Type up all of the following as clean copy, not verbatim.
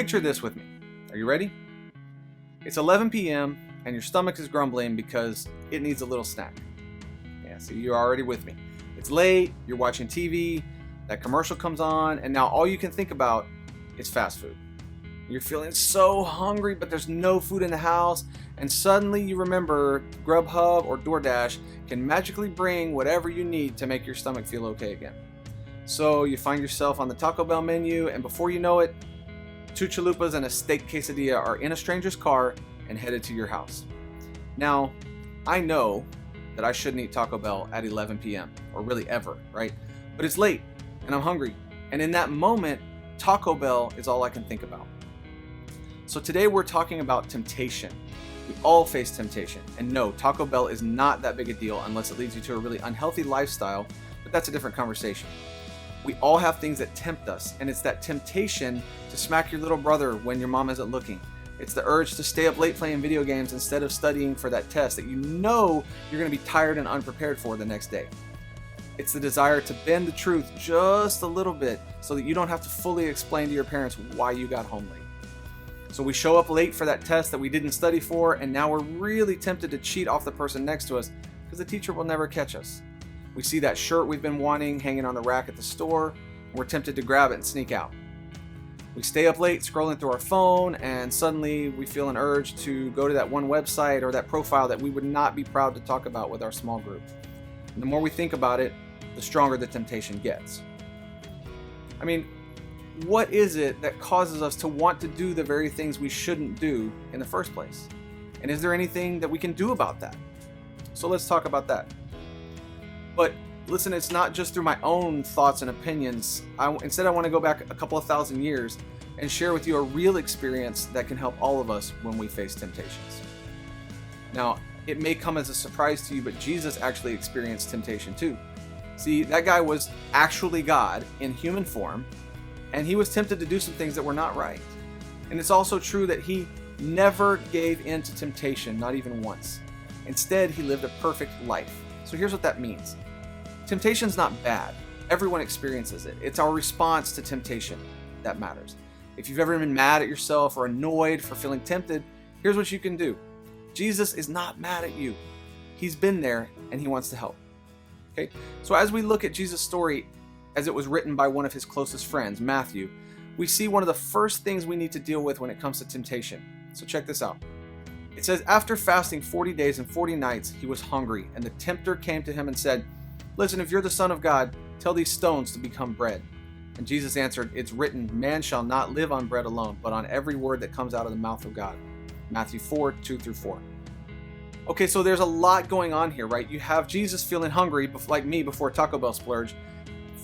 picture this with me. Are you ready? It's 11 p.m. and your stomach is grumbling because it needs a little snack. Yeah, so you're already with me. It's late, you're watching TV, that commercial comes on, and now all you can think about is fast food. You're feeling so hungry, but there's no food in the house, and suddenly you remember Grubhub or DoorDash can magically bring whatever you need to make your stomach feel okay again. So you find yourself on the Taco Bell menu, and before you know it, 2 chalupas and a steak quesadilla are in a stranger's car and headed to your house. Now, I know that I shouldn't eat Taco Bell at 11 p.m. or really ever, right? But it's late and I'm hungry. And in that moment, Taco Bell is all I can think about. So today we're talking about temptation. We all face temptation. And no, Taco Bell is not that big a deal unless it leads you to a really unhealthy lifestyle, but that's a different conversation. We all have things that tempt us, and it's that temptation to smack your little brother when your mom isn't looking. It's the urge to stay up late playing video games instead of studying for that test that you know you're going to be tired and unprepared for the next day. It's the desire to bend the truth just a little bit so that you don't have to fully explain to your parents why you got home late. So we show up late for that test that we didn't study for, and now we're really tempted to cheat off the person next to us because the teacher will never catch us. We see that shirt we've been wanting hanging on the rack at the store, and we're tempted to grab it and sneak out. We stay up late scrolling through our phone, and suddenly we feel an urge to go to that one website or that profile that we would not be proud to talk about with our small group. And the more we think about it, the stronger the temptation gets. I mean, what is it that causes us to want to do the very things we shouldn't do in the first place? And is there anything that we can do about that? So let's talk about that. But listen, it's not just through my own thoughts and opinions. Instead, I want to go back a couple of thousand years and share with you a real experience that can help all of us when we face temptations. Now, it may come as a surprise to you, but Jesus actually experienced temptation too. See, that guy was actually God in human form, and he was tempted to do some things that were not right. And it's also true that he never gave in to temptation, not even once. Instead, he lived a perfect life. So here's what that means. Temptation's not bad. Everyone experiences it. It's our response to temptation that matters. If you've ever been mad at yourself or annoyed for feeling tempted, here's what you can do. Jesus is not mad at you. He's been there and he wants to help. Okay? So as we look at Jesus' story as it was written by one of his closest friends, Matthew, we see one of the first things we need to deal with when it comes to temptation. So check this out. It says, after fasting 40 days and 40 nights, he was hungry, and the tempter came to him and said, listen, if you're the Son of God, tell these stones to become bread. And Jesus answered, it's written, man shall not live on bread alone, but on every word that comes out of the mouth of God. Matthew 4, 2-4. Okay, so there's a lot going on here, right? You have Jesus feeling hungry, like me before Taco Bell splurge.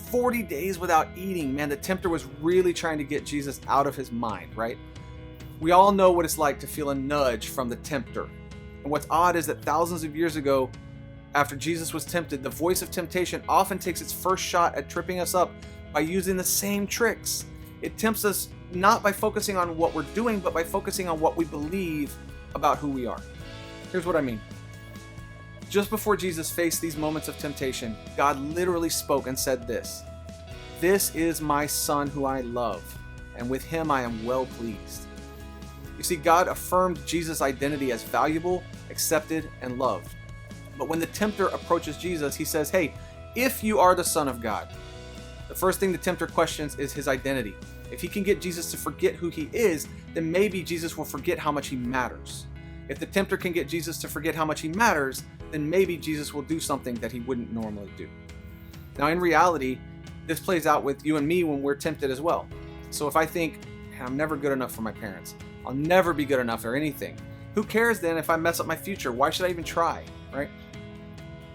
40 days without eating. Man, the tempter was really trying to get Jesus out of his mind, right? We all know what it's like to feel a nudge from the tempter. And what's odd is that thousands of years ago, after Jesus was tempted, the voice of temptation often takes its first shot at tripping us up by using the same tricks. It tempts us not by focusing on what we're doing, but by focusing on what we believe about who we are. Here's what I mean. Just before Jesus faced these moments of temptation, God literally spoke and said this, "This is my Son who I love, and with him I am well pleased." You see, God affirmed Jesus' identity as valuable, accepted, and loved. But when the tempter approaches Jesus, he says, hey, if you are the Son of God. The first thing the tempter questions is his identity. If he can get Jesus to forget who he is, then maybe Jesus will forget how much he matters. If the tempter can get Jesus to forget how much he matters, then maybe Jesus will do something that he wouldn't normally do. Now, in reality, this plays out with you and me when we're tempted as well. So if I think, I'm never good enough for my parents, I'll never be good enough for anything, who cares then if I mess up my future? Why should I even try, right?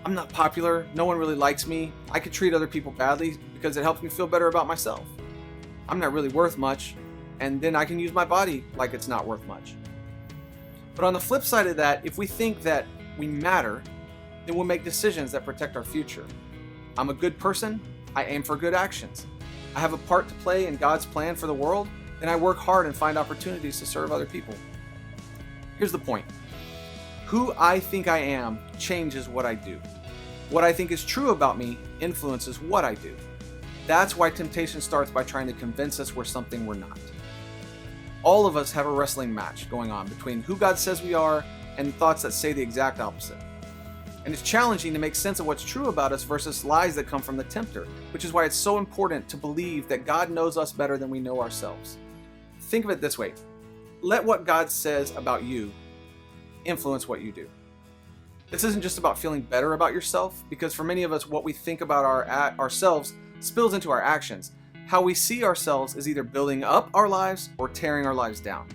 I'm not popular, no one really likes me, I could treat other people badly because it helps me feel better about myself. I'm not really worth much, and then I can use my body like it's not worth much. But on the flip side of that, if we think that we matter, then we'll make decisions that protect our future. I'm a good person, I aim for good actions. I have a part to play in God's plan for the world, then I work hard and find opportunities to serve other people. Here's the point. Who I think I am changes what I do. What I think is true about me influences what I do. That's why temptation starts by trying to convince us we're something we're not. All of us have a wrestling match going on between who God says we are and thoughts that say the exact opposite. And it's challenging to make sense of what's true about us versus lies that come from the tempter, which is why it's so important to believe that God knows us better than we know ourselves. Think of it this way. Let what God says about you influence what you do. This isn't just about feeling better about yourself, because for many of us, what we think about ourselves spills into our actions. How we see ourselves is either building up our lives or tearing our lives down.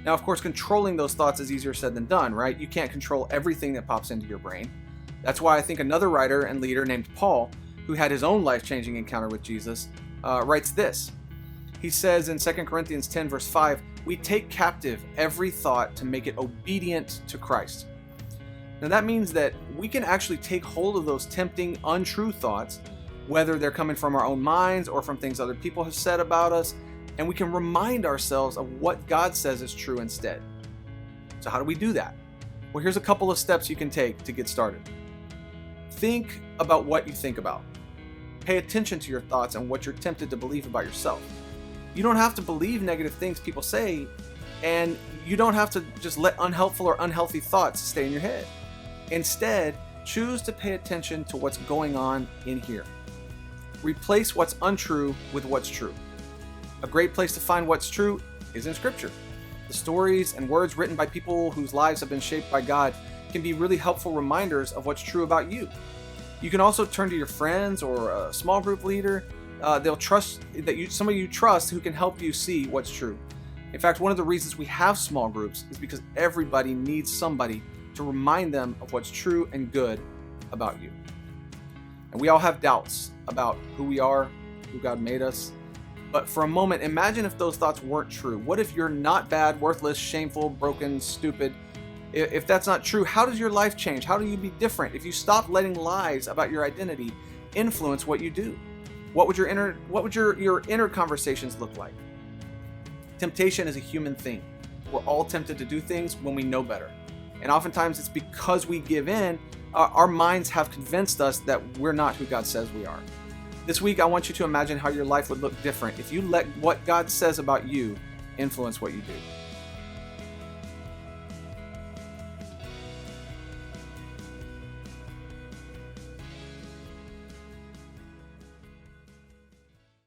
Now, of course, controlling those thoughts is easier said than done, right? You can't control everything that pops into your brain. That's why I think another writer and leader named Paul, who had his own life-changing encounter with Jesus, writes this. He says in 2 Corinthians 10, verse 5, "We take captive every thought to make it obedient to Christ." Now that means that we can actually take hold of those tempting, untrue thoughts, whether they're coming from our own minds or from things other people have said about us, and we can remind ourselves of what God says is true instead. So how do we do that? Well, here's a couple of steps you can take to get started. Think about what you think about. Pay attention to your thoughts and what you're tempted to believe about yourself. You don't have to believe negative things people say, and you don't have to just let unhelpful or unhealthy thoughts stay in your head. Instead, choose to pay attention to what's going on in here. Replace what's untrue with what's true. A great place to find what's true is in Scripture. The stories and words written by people whose lives have been shaped by God can be really helpful reminders of what's true about you. You can also turn to your friends or a small group leader. They'll trust that somebody you trust who can help you see what's true. In fact, one of the reasons we have small groups is because everybody needs somebody to remind them of what's true and good about you. And we all have doubts about who we are, who God made us. But for a moment, imagine if those thoughts weren't true. What if you're not bad, worthless, shameful, broken, stupid? If that's not true, how does your life change? How do you be different if you stop letting lies about your identity influence what you do? What would your inner conversations look like? Temptation is a human thing. We're all tempted to do things when we know better. And oftentimes it's because we give in, our minds have convinced us that we're not who God says we are. This week, I want you to imagine how your life would look different if you let what God says about you influence what you do.